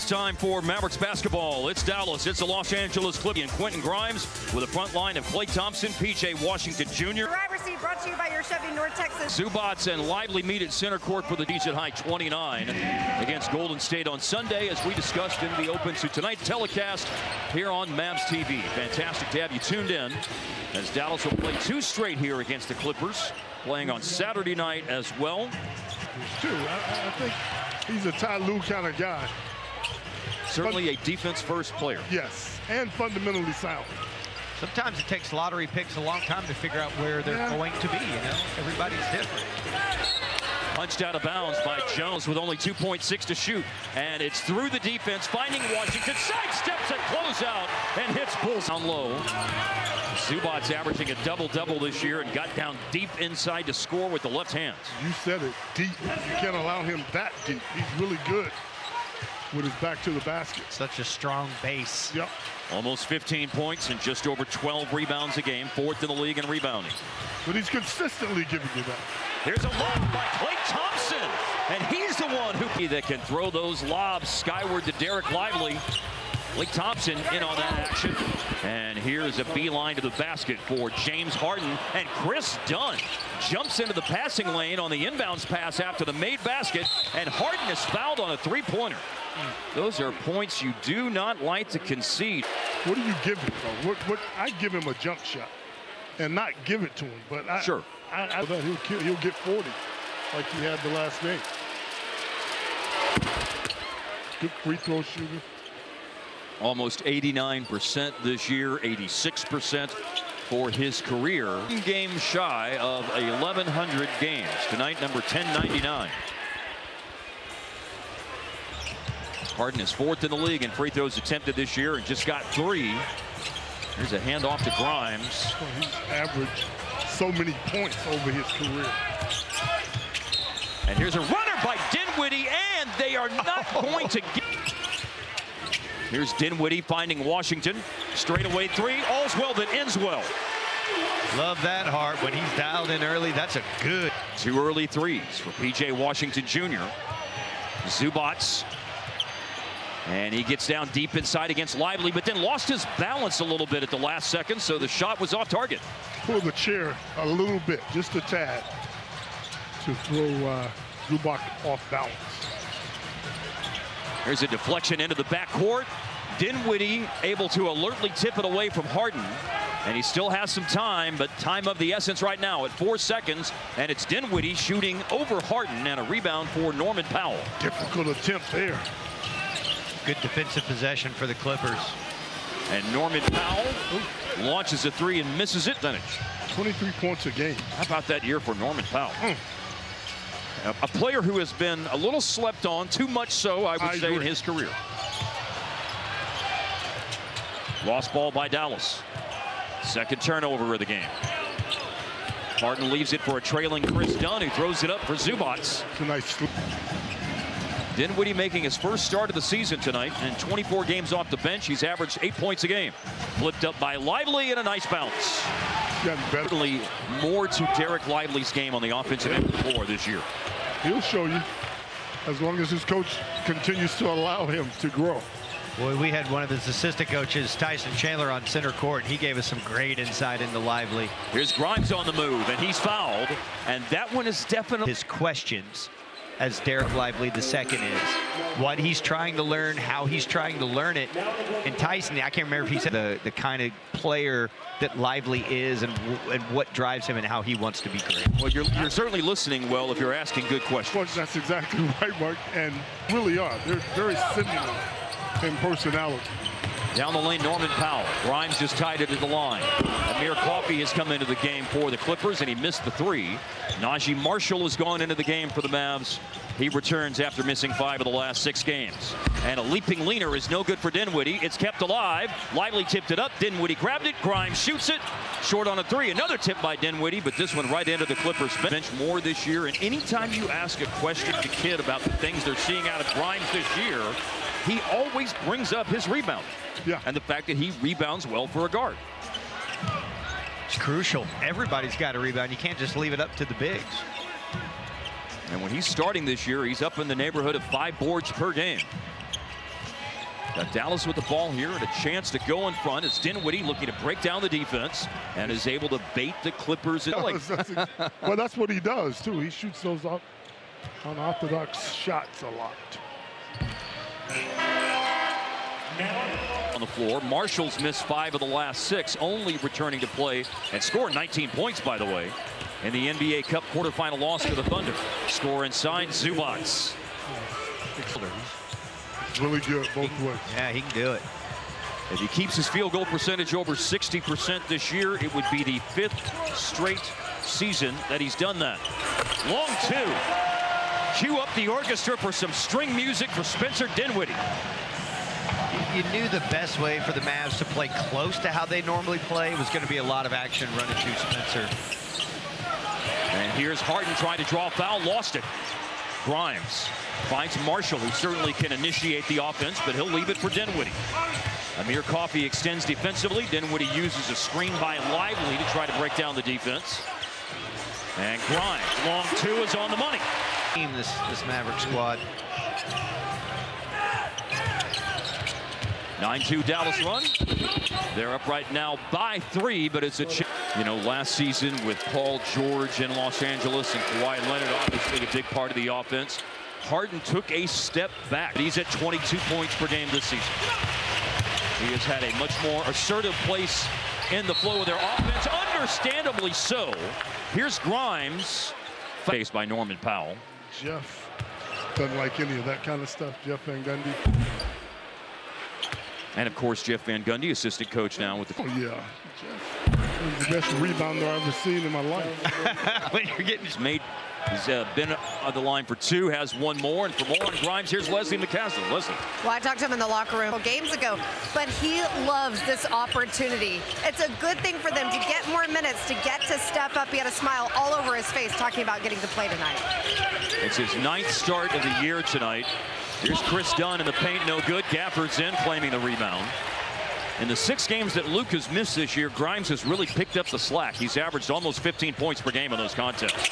It's time for Mavericks basketball. It's Dallas. It's the Los Angeles Clippers and Quentin Grimes with a front line of Klay Thompson, P.J. Washington Jr. Driver's seat brought to you by your Chevy North Texas. Zubats and Lively meet at center court for the decent high 29 against Golden State on Sunday, as we discussed in the open to tonight's telecast here on Mavs TV. Fantastic to have you tuned in, as Dallas will play two straight here against the Clippers, playing on Saturday night as well. I think he's a Ty Lue kind of guy. Certainly a defense-first player. Yes, and fundamentally sound. Sometimes it takes lottery picks a long time to figure out where they're going to be, you know? Everybody's different. Punched out of bounds by Jones with only 2.6 to shoot. And it's through the defense, finding Washington, sidesteps at closeout and hits Bulls down low. Zubats averaging a double-double this year and got down deep inside to score with the left hand. You said it, deep. You can't allow him that deep. He's really good with his back to the basket. Such a strong base. Yep. Almost 15 points and just over 12 rebounds a game, fourth in the league in rebounding. But he's consistently giving you that. Here's a lob by Klay Thompson, and he's the one that can throw those lobs skyward to Derek Lively. Klay Thompson in on that action, and here's a beeline to the basket for James Harden, and Chris Dunn jumps into the passing lane on the inbounds pass after the made basket, and Harden is fouled on a three-pointer. Those are points you do not like to concede. What do you give him, though? I give him a jump shot and not give it to him, but I bet he'll get 40 like he had the last game. Good free throw shooter. Almost 89% this year, 86% for his career. Game shy of 1,100 games. Tonight, number 1099. Harden is fourth in the league in free throws attempted this year and just got 3. Here's a handoff to Grimes. Well, he's averaged so many points over his career. And here's a runner by Dinwiddie, and they are not going to get. Here's Dinwiddie finding Washington. Straightaway 3. All's well that ends well. Love that, Hart. When he's dialed in early, that's a good. 2 early threes for P.J. Washington Jr. Zubats. And he gets down deep inside against Lively, but then lost his balance a little bit at the last second, so the shot was off target. Pull the chair a little bit, just a tad, to throw Zubats off balance. There's a deflection into the backcourt. Dinwiddie able to alertly tip it away from Harden. And he still has some time, but time of the essence right now at 4 seconds. And it's Dinwiddie shooting over Harden, and a rebound for Norman Powell. Difficult attempt there. Good defensive possession for the Clippers. And Norman Powell launches a 3 and misses it. 23 points a game. How about that year for Norman Powell? A player who has been a little slept on, too much so, I would say, in his career. Lost ball by Dallas. Second turnover of the game. Harden leaves it for a trailing Chris Dunn, who throws it up for Zubats. It's a nice. Dinwiddie making his first start of the season tonight, and 24 games off the bench. He's averaged 8 points a game. Flipped up by Lively and a nice bounce. Certainly more to Derek Lively's game on the offensive end of the floor this year. He'll show you, as long as his coach continues to allow him to grow. Boy, we had one of his assistant coaches, Tyson Chandler, on center court. He gave us some great insight into Lively. Here's Grimes on the move, and he's fouled. And that one is definitely his questions, as Derek Lively II is. What he's trying to learn, how he's trying to learn it. And Tyson, I can't remember if he said the kind of player that Lively is and what drives him and how he wants to be great. Well, you're certainly listening well if you're asking good questions. Well, that's exactly right, Mark, and really are. They're very similar in personality. Down the lane, Norman Powell. Grimes just tied it to the line. Amir Coffey has come into the game for the Clippers, and he missed the 3. Najee Marshall has gone into the game for the Mavs. He returns after missing 5 of the last 6 games. And a leaping leaner is no good for Dinwiddie. It's kept alive. Lively tipped it up. Dinwiddie grabbed it. Grimes shoots it. Short on a 3. Another tip by Dinwiddie, but this one right into the Clippers bench more this year. And anytime you ask a question to Kid about the things they're seeing out of Grimes this year, he always brings up his rebound. Yeah. And the fact that he rebounds well for a guard. It's crucial. Everybody's got a rebound. You can't just leave it up to the bigs. And when he's starting this year, he's up in the neighborhood of 5 boards per game. Got Dallas with the ball here and a chance to go in front. It's Dinwiddie looking to break down the defense and is able to bait the Clippers. Well, that's what he does, too. He shoots those unorthodox shots a lot. On the floor, Marshall's missed 5 of the last 6, only returning to play and scored 19 points, by the way, in the NBA Cup quarterfinal loss to the Thunder. Score inside, Zubac. Really good both ways. Yeah, he can do it. If he keeps his field goal percentage over 60% this year, it would be the 5th straight season that he's done that. Long 2. Cue up the orchestra for some string music for Spencer Dinwiddie. You knew the best way for the Mavs to play close to how they normally play was going to be a lot of action running through Spencer. And here's Harden trying to draw a foul, lost it. Grimes finds Marshall, who certainly can initiate the offense, but he'll leave it for Dinwiddie. Amir Coffey extends defensively. Dinwiddie uses a screen by Lively to try to break down the defense. And Grimes, long 2 is on the money. This Maverick squad. 9-2 Dallas run. They're up right now by 3, but it's a last season with Paul George in Los Angeles and Kawhi Leonard obviously a big part of the offense. Harden took a step back. He's at 22 points per game this season. He has had a much more assertive place in the flow of their offense, understandably so. Here's Grimes, faced by Norman Powell. Jeff doesn't like any of that kind of stuff. Jeff Van Gundy. And of course, Jeff Van Gundy, assistant coach now with the. Oh yeah, Jeff. He's the best rebounder I've ever seen in my life. When you're getting he's been on the line for 2, has 1 more, and for more on Grimes, here's Leslie McCaslin. Leslie. Well, I talked to him in the locker room games ago, but he loves this opportunity. It's a good thing for them to get more minutes, to get to step up. He had a smile all over his face talking about getting to play tonight. It's his 9th start of the year tonight. Here's Chris Dunn in the paint, no good. Gafford's in, claiming the rebound. In the 6 games that Luke has missed this year, Grimes has really picked up the slack. He's averaged almost 15 points per game in those contests.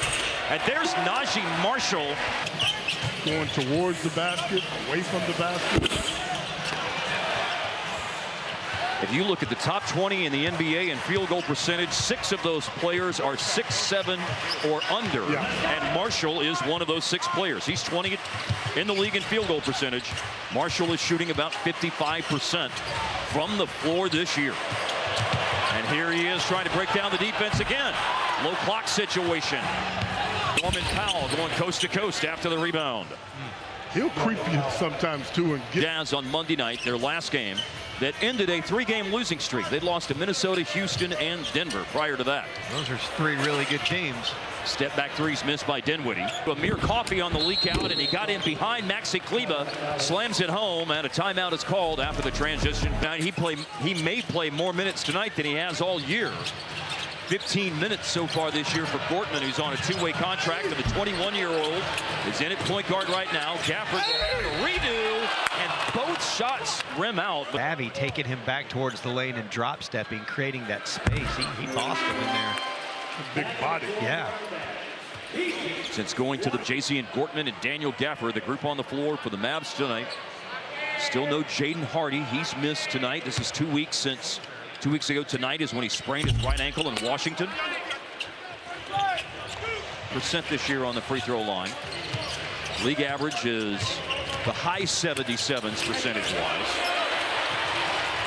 And there's Najee Marshall. Going towards the basket, away from the basket. If you look at the top 20 in the NBA in field goal percentage, 6 of those players are 6'7" or under. Yeah. And Marshall is one of those 6 players. He's 20th in the league in field goal percentage. Marshall is shooting about 55% from the floor this year. And here he is trying to break down the defense again. Low clock situation. Norman Powell going coast to coast after the rebound. He'll creep you sometimes too and get. Jazz on Monday night, their last game, that ended a 3-game losing streak. They'd lost to Minnesota, Houston, and Denver prior to that. Those are 3 really good teams. Step back threes missed by Dinwiddie. Amir Coffey on the leak out, and he got in behind Maxi Kleber, slams it home, and a timeout is called after the transition. Now he may play more minutes tonight than he has all year. 15 minutes so far this year for Gortman, who's on a 2-way contract, and the 21-year-old is in at point guard right now. Gafford will redo, and both shots rim out. Abby taking him back towards the lane and drop stepping, creating that space. He bossed him in there. Big body. Yeah. Since going to the JC and Gortman and Daniel Gafford, the group on the floor for the Mavs tonight. Still no Jaden Hardy. He's missed tonight. This is 2 weeks since 2 weeks ago tonight is when he sprained his right ankle in Washington. Percent this year on the free throw line. League average is the high 77s percentage-wise.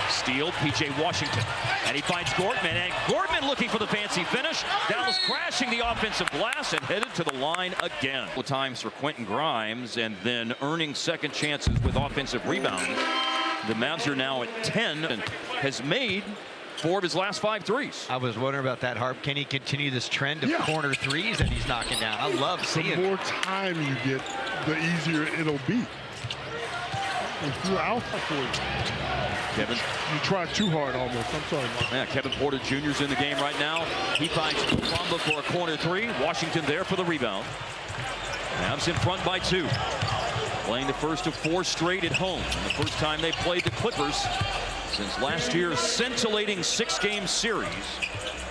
Steal, P.J. Washington. And he finds Gortman, and Gortman looking for the fancy finish. Dallas crashing the offensive glass and headed to the line again. Couple times for Quentin Grimes, and then earning second chances with offensive rebounds. The Mavs are now at 10 and has made 4 of his last 5 threes. I was wondering about that, Harp. Can he continue this trend of corner threes that he's knocking down? I love seeing it. The more time you get, the easier it'll be. If you're out for you. Kevin. You try too hard almost. I'm sorry, Mark. Yeah, Kevin Porter Jr.'s in the game right now. He finds Bamba for a corner 3. Washington there for the rebound. Mavs in front by 2. Playing the first of 4 straight at home. And the first time they played the Clippers since last year's scintillating 6-game series.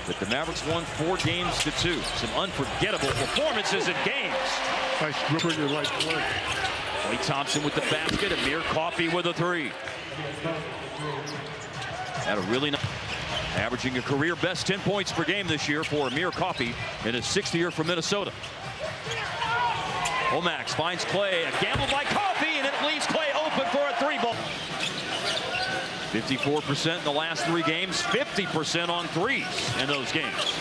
But the Mavericks won 4 games to 2. Some unforgettable performances in games. Nice grip in your right leg. Klay Thompson with the basket. Amir Coffey with a 3. Had a really nice, averaging a career best 10 points per game this year for Amir Coffey in his 6th year for Minnesota. Omax finds Clay, a gamble by Coffey, and it leaves Clay open for a 3-ball. 54% in the last 3 games, 50% on threes in those games.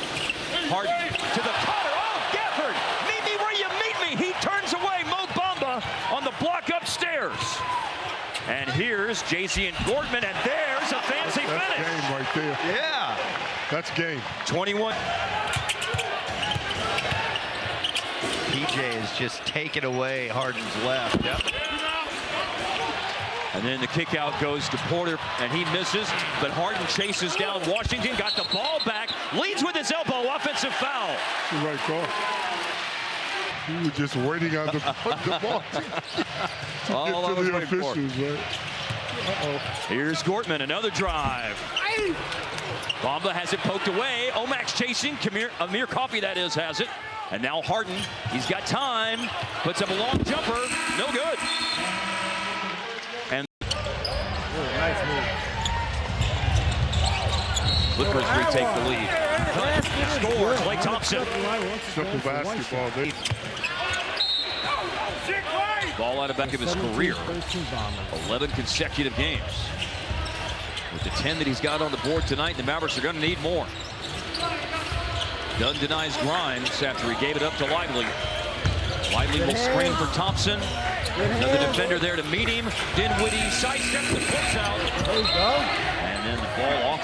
Harden to the cutter. Oh, Gafford, meet me where you meet me. He turns away Mo Bamba on the block upstairs. And here's JC and Gortman, and there's a fancy finish. That's game right there. Yeah. That's game. 21. PJ is just taking away Harden's left. Yep. And then the kick out goes to Porter, and he misses, but Harden chases down Washington, got the ball back, leads with his elbow, offensive foul. Right call. He was just waiting on the ball to get to the officials, right? Here's Gortman, another drive. Bamba has it poked away. Omax chasing. Amir Coffey, that is, has it. And now Harden, he's got time, puts up a long jumper, no good. And nice move. Clippers retake the lead. Score, Klay Thompson. Simple basketball. Ball out of back of his career. 11 consecutive games. With the 10 that he's got on the board tonight, the Mavericks are going to need more. Dunn denies Grimes after he gave it up to Lively. Lively will screen for Thompson. Another defender there to meet him. Dinwiddie sidesteps and flips out. There you go. And then the ball off.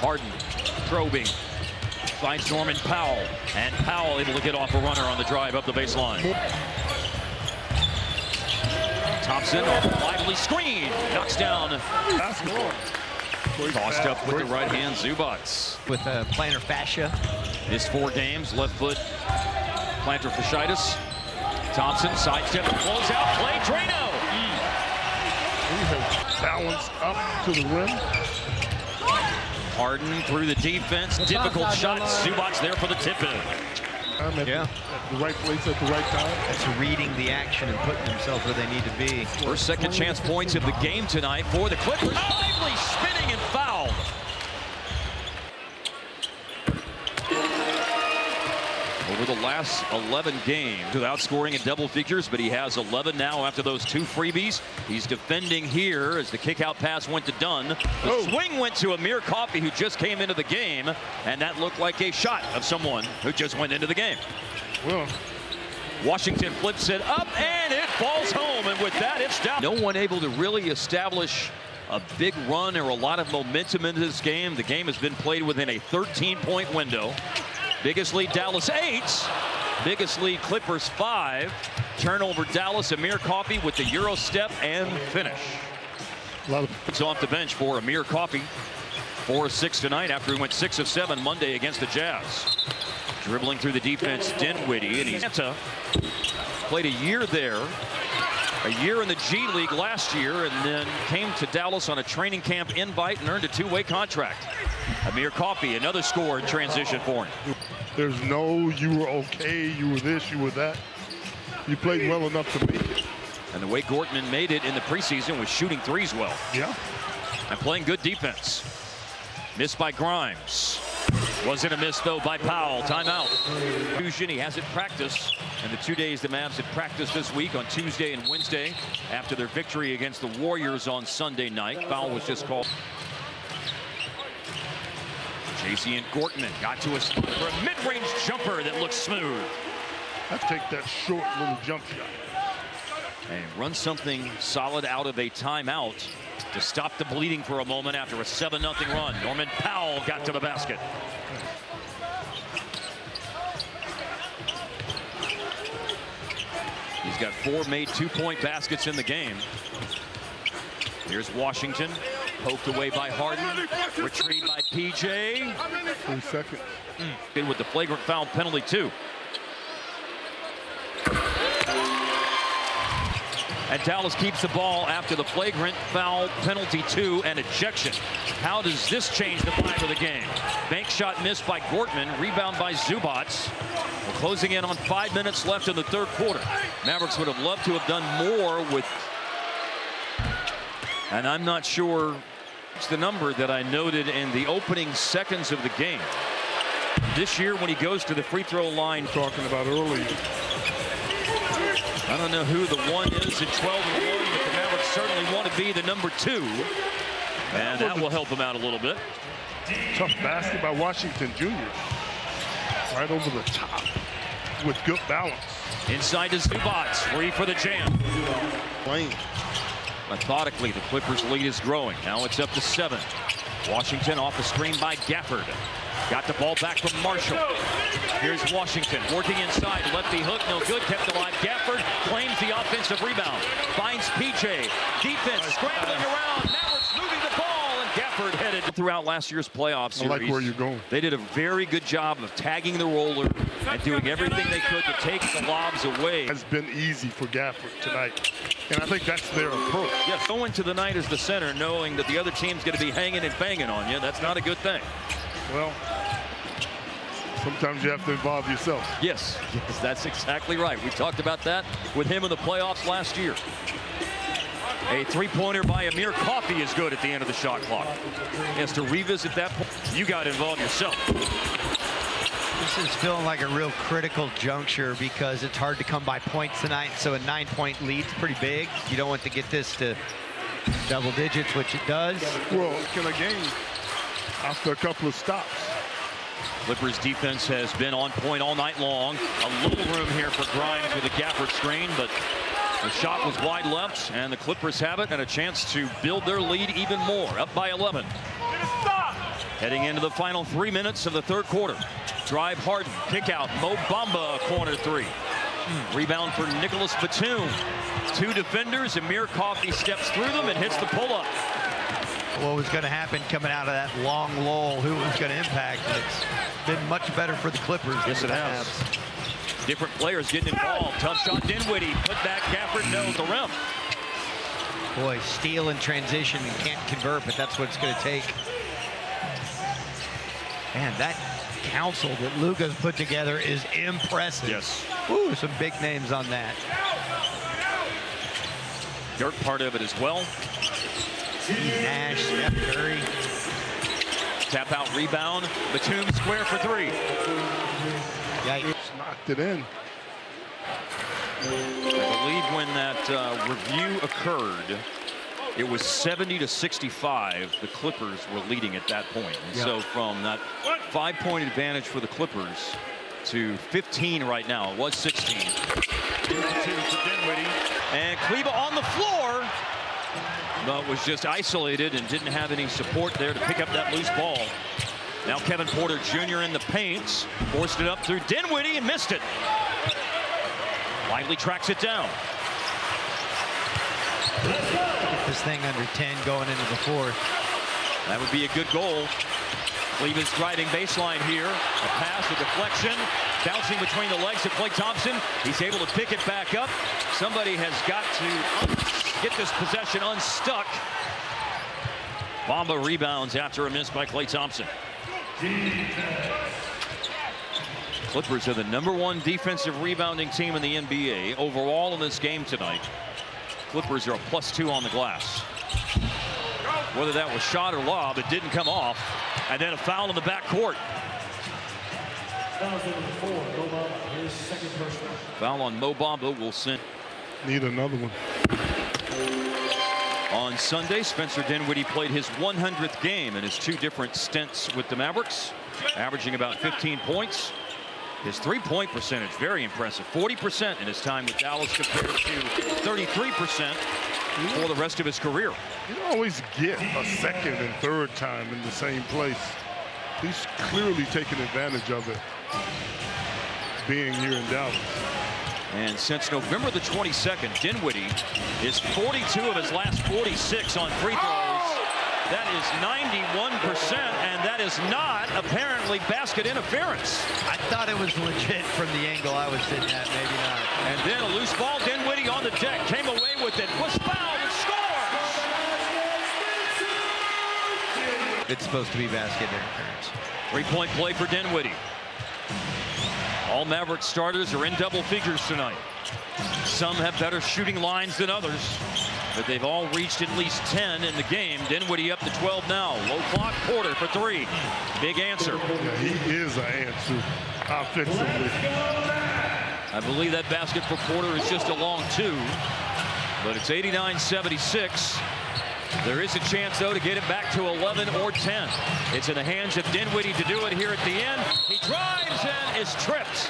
Harden probing. Finds Norman Powell. And Powell able to get off a runner on the drive up the baseline. Thompson off a lively screen. Knocks down. Tossed up with the right hand, Zubats. With plantar fascia. Missed 4 games, left foot plantar fasciitis. Thompson sidestep and close out. Clay Drano. He has balanced up to the rim. Harden through the defense. Difficult shot. Zubats there for the tip-in. At the right place at the right time. That's reading the action and putting themselves where they need to be. First second chance points of the game tonight for the Clippers. Lively spinning and fouled. Over the last 11 games without scoring in double figures, but he has 11 now after those 2 freebies. He's defending here as the kick-out pass went to Dunn. The swing went to Amir Coffey, who just came into the game, and that looked like a shot of someone who just went into the game. Well, Washington flips it up, and it falls home, and with that, it's down. No one able to really establish a big run or a lot of momentum into this game. The game has been played within a 13-point window. Biggest lead, Dallas 8. Biggest lead, Clippers 5. Turnover, Dallas. Amir Coffey with the Euro step and finish. It's off the bench for Amir Coffey. 4 of 6 tonight after he went 6 of 7 Monday against the Jazz. Dribbling through the defense, Dinwiddie, and he's played a year there. A year in the G League last year, and then came to Dallas on a training camp invite and earned a 2-way contract. Amir Coffey, another score in transition for him. There's no, you were okay, you were this, you were that. You played well enough to make it. And the way Gortman made it in the preseason was shooting threes well. Yeah. And playing good defense. Missed by Grimes. Wasn't a miss, though, by Powell. Timeout. He hasn't practiced. And the 2 days the Mavs had practiced this week on Tuesday and Wednesday after their victory against the Warriors on Sunday night. Foul was just called. JC and Gortman got to us for a mid-range jumper that looks smooth. I take that short little jump shot. And run something solid out of a timeout to stop the bleeding for a moment after a 7-0 run. Norman Powell got to the basket. He's got 4 made 2-point baskets in the game. Here's Washington, poked away by Harden, retrieved by PJ. 3 seconds. With the flagrant foul penalty, too. And Dallas keeps the ball after the flagrant foul, penalty 2, and ejection. How does this change the vibe of the game? Bank shot missed by Gortman, rebound by Zubats. We're closing in on 5 minutes left in the third quarter. Mavericks would have loved to have done more with, and I'm not sure it's the number that I noted in the opening seconds of the game. This year when he goes to the free throw line. Talking about early. I don't know who the one is at 12-1, but the Mavericks certainly want to be the number 2. And that will help them out a little bit. Tough basket by Washington Jr. Right over the top with good balance. Inside to Zubats, free for the jam. Lane. Methodically, the Clippers' lead is growing. Now it's up to 7. Washington off a screen by Gafford. Got the ball back from Marshall. Here's Washington working inside. Lefty hook, no good. Kept alive. Gafford claims the offensive rebound. Finds PJ. Defense scrambling around. Mavericks moving the ball, and Gafford headed throughout last year's playoff series. I like where you're going. They did a very good job of tagging the roller and doing everything they could to take the lobs away. It's been easy for Gafford tonight, and I think that's their approach. Yes, going to the night as the center, knowing that the other team's going to be hanging and banging on you, that's not a good thing. Well, sometimes you have to involve yourself. Yes, that's exactly right. We talked about that with him in the playoffs last year. A three-pointer by Amir Coffey is good at the end of the shot clock. He has to revisit that point. You got involved yourself. This is feeling like a real critical juncture because it's hard to come by points tonight. So a 9-point lead's pretty big. You don't want to get this to double digits, which it does. Well, can a game after a couple of stops. Clippers defense has been on point all night long. A little room here for Grimes with a Gafford screen, but the shot was wide left, and the Clippers have it and a chance to build their lead even more, up by 11. Heading into the final 3 minutes of the third quarter. Drive Harden, kick out, Mo Bamba, corner 3. Rebound for Nicholas Batum. 2 defenders, Amir Coffey steps through them and hits the pull-up. What was going to happen coming out of that long lull, who was going to impact, and it's been much better for the Clippers. Yes, it has. Different players getting involved. Tough shot, Dinwiddie. Put back, Gafford, no, the rim. Boy, steal in transition and can't convert, but that's what it's going to take. Man, that council that Luka's put together is impressive. Yes. Ooh, some big names on that. Dirk part of it as well. Nash, Steph Curry. Tap out rebound. Batum square for 3. Yikes. Knocked it in. I believe when that review occurred, it was 70-65. The Clippers were leading at that point. And so from that 5-point advantage for the Clippers to 15 right now, it was 16. 2 for Dinwiddie. And Kleba on the floor, but was just isolated and didn't have any support there to pick up that loose ball. Now Kevin Porter Jr. in the paint, forced it up through Dinwiddie and missed it. Lively tracks it down. Get this thing under 10 going into the fourth. That would be a good goal. Kleba's driving baseline here. A pass, a deflection, bouncing between the legs of Klay Thompson. He's able to pick it back up. Somebody has got to get this possession unstuck. Bamba rebounds after a miss by Klay Thompson. Clippers are the #1 defensive rebounding team in the NBA overall in this game tonight. Clippers are a +2 on the glass. Whether that was shot or lob, it didn't come off. And then a foul in the backcourt. Foul on Mo Bamba will send. Need another one. On Sunday, Spencer Dinwiddie played his 100th game in his 2 different stints with the Mavericks, averaging about 15 points. His 3-point percentage, very impressive. 40% in his time with Dallas compared to 33% for the rest of his career. You don't always get a second and third time in the same place. He's clearly taking advantage of it being here in Dallas. And since November the 22nd, Dinwiddie is 42 of his last 46 on free throws. That is 91%, and that is not apparently basket interference. I thought it was legit from the angle I was sitting at, maybe not. And then a loose ball, Dinwiddie on the deck, came away with with it, was fouled and scores. It's supposed to be basket interference. Three-point play for Dinwiddie. All Mavericks starters are in double figures tonight. Some have better shooting lines than others, but they've all reached at least 10 in the game. Dinwiddie up to 12 now. Low clock, Porter for three. Big answer. Yeah, he is an answer offensively. I believe that basket for Porter is just a long two, but it's 89-76. There is a chance, though, to get it back to 11 or 10. It's in the hands of Dinwiddie to do it here at the end. He drives and is tripped.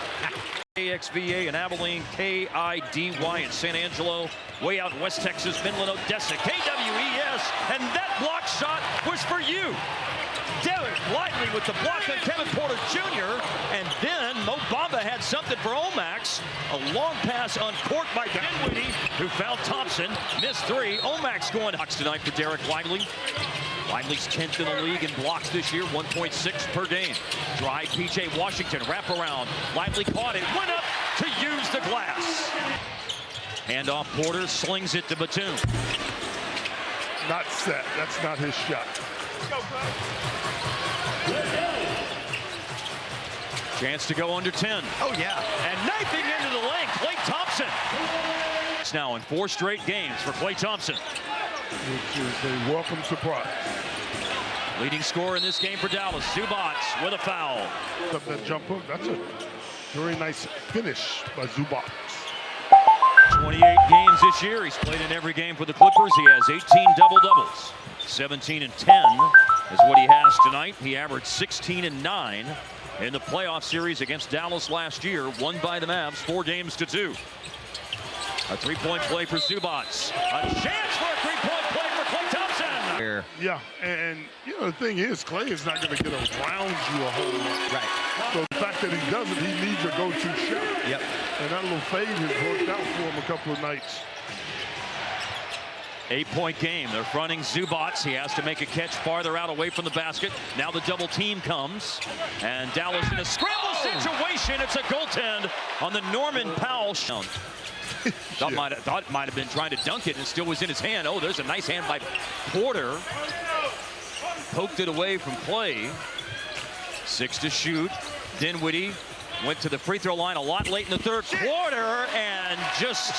KXVA in Abilene, KIDY in San Angelo, way out in West Texas, Midland, Odessa, KWES, and that block shot was for you. Derek Lively with the block on Kevin Porter Jr., and then Mo Bamba had something for Omax. A long pass uncorked by Dinwiddie, who fouled Thompson, missed three. Omax going blocks tonight for Derek Lively. Lively's 10th in the league in blocks this year, 1.6 per game. Drive, PJ Washington, wrap around. Lively caught it, went up to use the glass. Handoff, Porter slings it to Batum. Not set. That's not his shot. Chance to go under 10. Oh, yeah. And knifing into the lane, Klay Thompson. It's now in 4 straight games for Klay Thompson. Which is a welcome surprise. Leading scorer in this game for Dallas, Zubac with a foul. Up that jump hook, that's a very nice finish by Zubac. 28 games this year. He's played in every game for the Clippers. He has 18 double-doubles. 17 and 10 is what he has tonight. He averaged 16 and 9 in the playoff series against Dallas last year, won by the Mavs 4-2. A three-point play for Zubac. A chance for a three-point play for Klay Thompson. Here. Yeah, and you know the thing is, Klay is not going to get around you a whole lot. Right. So the fact that he doesn't, he needs a go-to shot. Yep. And that little fade has worked out for him a couple of nights. 8-point game. They're fronting Zubac. He has to make a catch farther out away from the basket. Now the double team comes. And Dallas in a scramble situation. It's a goaltend on the Norman Powell shot. Thought might have been trying to dunk it and still was in his hand. Oh, there's a nice hand by Porter. Poked it away from Klay. 6 to shoot. Dinwiddie went to the free throw line a lot late in the third quarter and just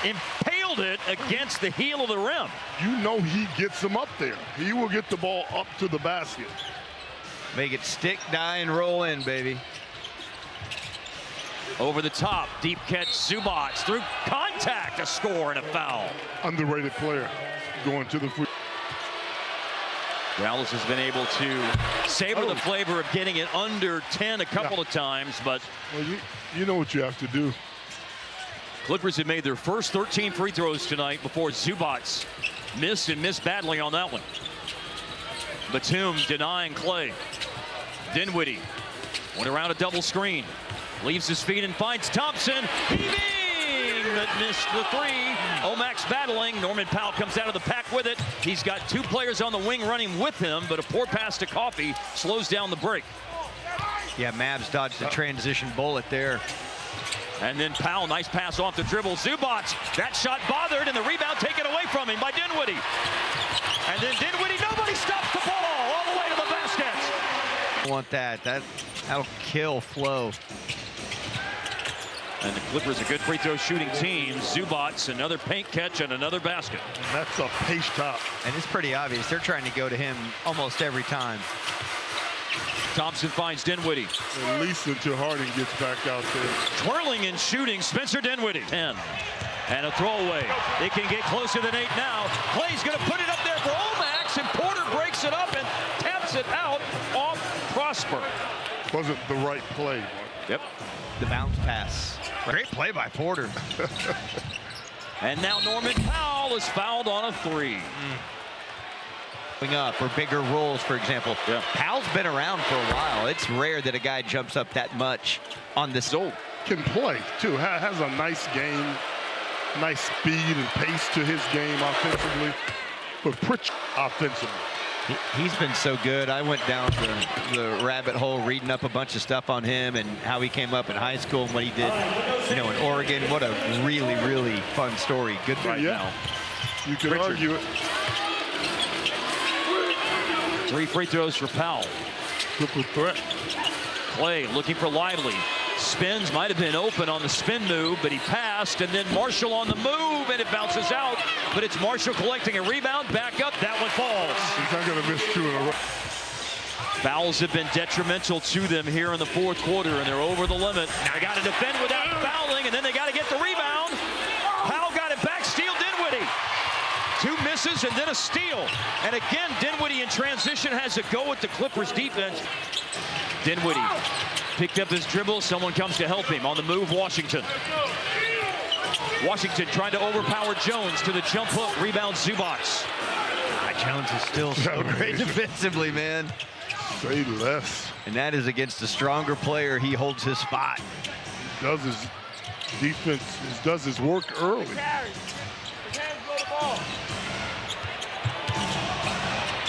impaled it against the heel of the rim. You know he gets him up there. He will get the ball up to the basket. Make it stick, die, and roll in, baby. Over the top, deep catch, Zubac through contact, a score and a foul. Underrated player going to the free. Dallas has been able to savor the flavor of getting it under 10 a couple of times, but well, you know what you have to do. Clippers have made their first 13 free throws tonight before Zubac missed badly on that one. Batum denying Klay. Dinwiddie went around a double screen. Leaves his feet and finds Thompson. Heaving, but missed the three. Omax battling. Norman Powell comes out of the pack with it. He's got 2 players on the wing running with him, but a poor pass to Coffey slows down the break. Yeah, Mavs dodged the transition bullet there. And then Powell, nice pass off the dribble. Zubac, that shot bothered, and the rebound taken away from him by Dinwiddie. And then Dinwiddie, nobody stops the ball all the way to the basket. I want that. That'll kill flow. And the Clippers, a good free throw shooting team. Zubac, another paint catch and another basket. That's a pace top. And it's pretty obvious. They're trying to go to him almost every time. Thompson finds Dinwiddie. At least until Harden gets back out there. Twirling and shooting, Spencer Dinwiddie. 10. And a throwaway. It can get closer than 8 now. Klay's going to put it up there for Omax, and Porter breaks it up and taps it out off Prosper. Wasn't the right play, Mark. Yep. The bounce pass. Great play by Porter. And now Norman Powell is fouled on a 3. Up for bigger roles, for example. Yeah. Powell's been around for a while. It's rare that a guy jumps up that much on this. Can play, too. Has a nice game. Nice speed and pace to his game offensively. But Pritchard offensively. He's been so good. I went down the rabbit hole reading up a bunch of stuff on him and how he came up in high school and what he did, you know, in Oregon. What a really, really fun story. Good right now. You can argue it. 3 free throws for Powell. Triple threat. Clay looking for Lively. Spins, might have been open on the spin move, but he passed, and then Marshall on the move, and it bounces out. But it's Marshall collecting a rebound, back up, that one falls. He's not going to miss 2 in a row. Fouls have been detrimental to them here in the 4th quarter, and they're over the limit. Now they got to defend without fouling, and then they got to get the rebound. Powell got it back, steal Dinwiddie. 2 misses and then a steal. And again, Dinwiddie in transition has a go at the Clippers defense. Dinwiddie picked up his dribble. Someone comes to help him. On the move, Washington. Washington trying to overpower Jones to the jump hook. Rebound, Zubac. Jones is still so great defensively, man. Say less. And that is against a stronger player. He holds his spot. He does his defense, does his work early.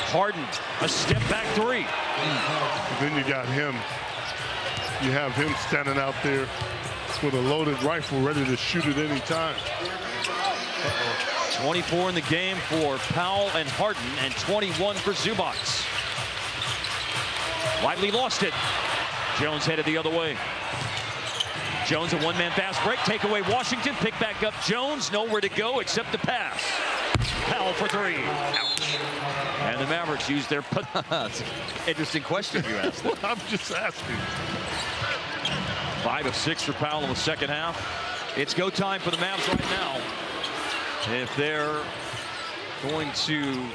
Harden, a step back 3. Then you got him. You have him standing out there with a loaded rifle ready to shoot at any time. 24 in the game for Powell and Harden, and 21 for Zubac. Lively lost it. Jones headed the other way. Jones, a one-man fast break. Take away Washington. Pick back up Jones. Nowhere to go except the pass. Powell for 3. Ouch. And the Mavericks use their... Interesting question you asked. Well, I'm just asking. 5 of 6 for Powell in the second half. It's go time for the Mavs right now. If they're going to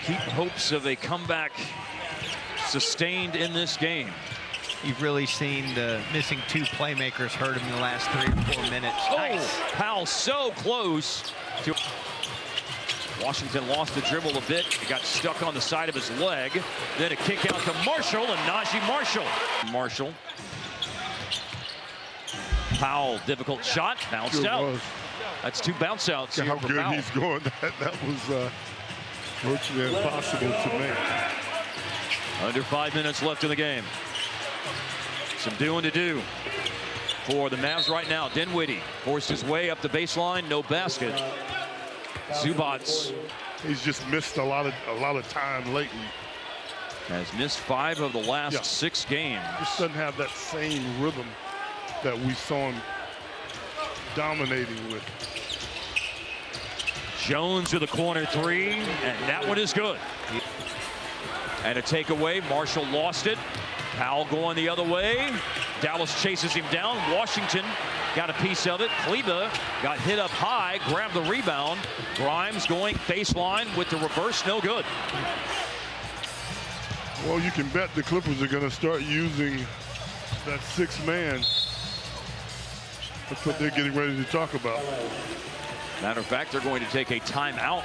keep hopes of a comeback sustained in this game. You've really seen the missing 2 playmakers hurt him in the last 3 or 4 minutes. Oh, nice. Powell so close to... Washington lost the dribble a bit. He got stuck on the side of his leg. Then a kick out to Marshall, and Najee Marshall. Powell, difficult shot, bounced out. That's 2 bounce outs. How good Powell. He's going. That was virtually impossible to make. Under 5 minutes left in the game. Some doing to do for the Mavs right now. Dinwiddie forced his way up the baseline, no basket. Zubac, he's just missed a lot of time lately. Has missed 5 of the last 6 games. Just doesn't have that same rhythm that we saw him dominating with. Jones with a corner 3, and that one is good. And a takeaway. Marshall lost it. Powell going the other way. Dallas chases him down. Washington got a piece of it. Kleba got hit up high, grabbed the rebound. Grimes going baseline with the reverse, no good. Well, you can bet the Clippers are going to start using that 6-man. That's what they're getting ready to talk about. Matter of fact, they're going to take a timeout.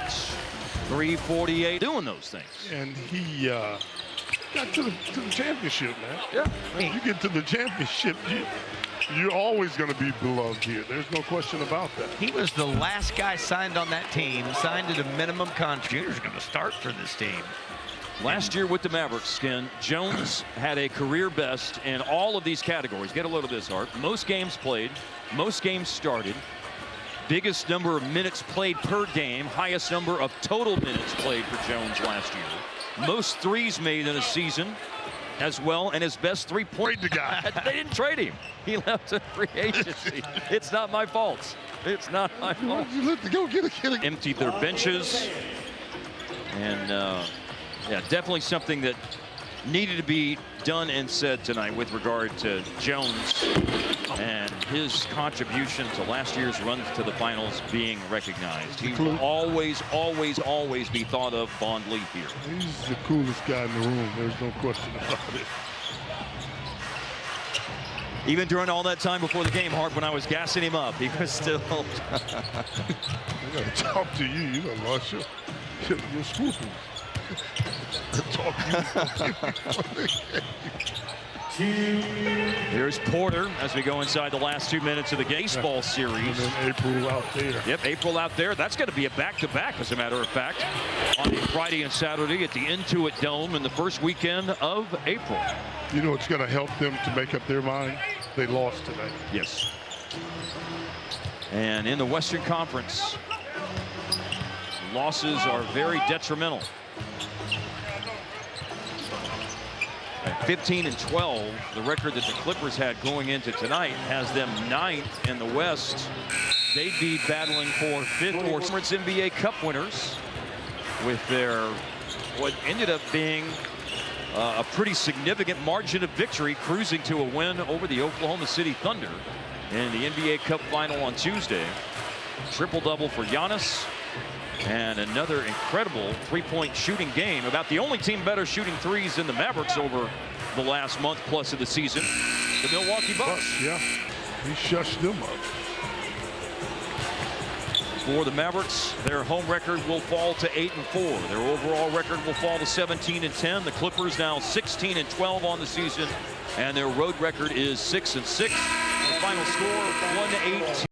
3:48 doing those things. And he got to the championship, man. Yeah. When you get to the championship, you're always going to be beloved here. There's no question about that. He was the last guy signed on that team, signed at a minimum contract. Junior's going to start for this team. Last year with the Mavericks, Skin, Jones had a career best in all of these categories. Get a load of this, Art. Most games played, most games started, biggest number of minutes played per game, highest number of total minutes played for Jones last year. Most threes made in a season as well, and his best three-point guy. They didn't trade him. He left to free agency. It's not my fault. It's not my fault. Go get it. Emptied their benches. And yeah, definitely something that needed to be done and said tonight with regard to Jones and his contribution to last year's run to the finals being recognized. He will always, always, always be thought of fondly here. He's the coolest guy in the room. There's no question about it. Even during all that time before the game, Hart, when I was gassing him up, he was still... I got to talk to you. You done lost your scruples. Talk to you. Here's Porter as we go inside the last 2 minutes of the baseball series. And then April out there. Yep, April out there. That's going to be a back-to-back, as a matter of fact, on Friday and Saturday at the Intuit Dome in the first weekend of April. You know, it's going to help them to make up their mind. They lost today. Yes. And in the Western Conference, losses are very detrimental. At 15-12, the record that the Clippers had going into tonight has them 9th in the West. They'd be battling for 5th or Conference NBA Cup winners with their what ended up being a pretty significant margin of victory, cruising to a win over the Oklahoma City Thunder in the NBA Cup final on Tuesday. Triple-double for Giannis. And another incredible three-point shooting game. About the only team better shooting threes than the Mavericks over the last month plus of the season. The Milwaukee Bucks. Yeah, he shushed them up. For the Mavericks, their home record will fall to 8-4. Their overall record will fall to 17-10. The Clippers now 16-12 on the season, and their road record is 6-6. The final score 1-8.